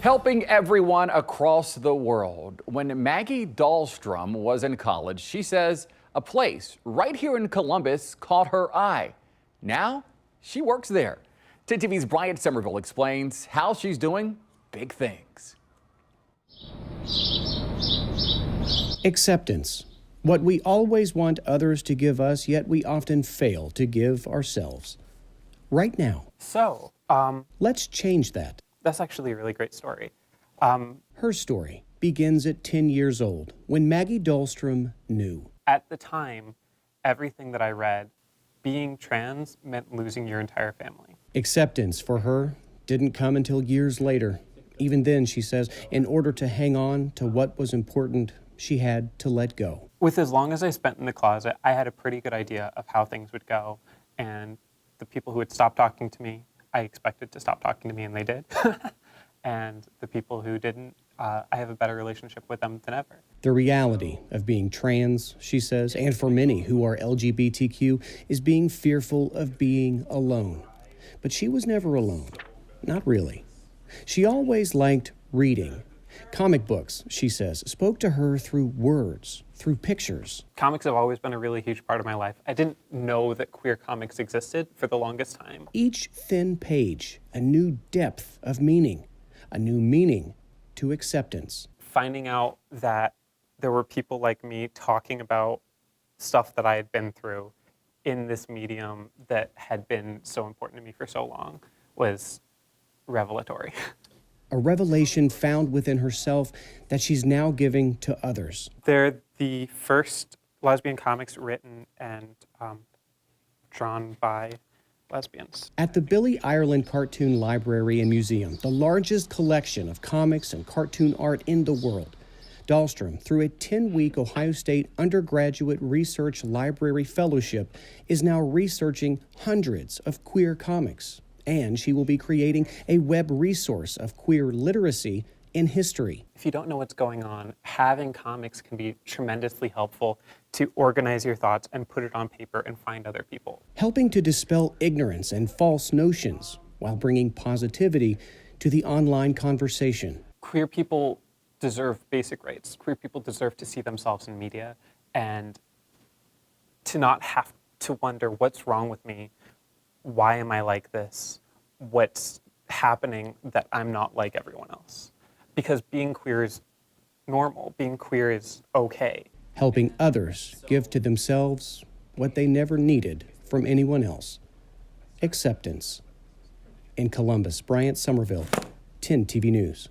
Helping everyone across the world. When Maggie Dahlstrom was in college, she says a place right here in Columbus caught her eye. Now she works there. 10 TV's Bryant Somerville explains how she's doing big things. Acceptance. What we always want others to give us, yet we often fail to give ourselves. Right now. Let's change that. That's actually a really great story. Her story begins at 10 years old, when Maggie Dahlstrom knew. At the time, everything that I read, being trans meant losing your entire family. Acceptance for her didn't come until years later. Even then, she says, in order to hang on to what was important, she had to let go. With as long as I spent in the closet, I had a pretty good idea of how things would go. And the people who would stop talking to me, I expected to stop talking to me, and they did. And the people who didn't, I have a better relationship with them than ever. The reality of being trans, she says, and for many who are LGBTQ, is being fearful of being alone. But she was never alone. Not really. She always liked reading. Comic books, she says, spoke to her through words, through pictures. Comics have always been a really huge part of my life. I didn't know that queer comics existed for the longest time. Each thin page, a new depth of meaning, a new meaning to acceptance. Finding out that there were people like me talking about stuff that I had been through in this medium that had been so important to me for so long was revelatory. A revelation found within herself that she's now giving to others. They're the first lesbian comics written and drawn by lesbians. At the Billy Ireland Cartoon Library and Museum, the largest collection of comics and cartoon art in the world, Dahlstrom, through a 10-week Ohio State undergraduate research library fellowship, is now researching hundreds of queer comics. And she will be creating a web resource of queer literacy in history. If you don't know what's going on, having comics can be tremendously helpful to organize your thoughts and put it on paper and find other people. Helping to dispel ignorance and false notions while bringing positivity to the online conversation. Queer people deserve basic rights. Queer people deserve to see themselves in media and to not have to wonder what's wrong with me. Why am I like this? What's happening that I'm not like everyone else? Because being queer is normal. Being queer is okay. Helping others give to themselves what they never needed from anyone else. Acceptance. In Columbus, Bryant Somerville, 10 TV News.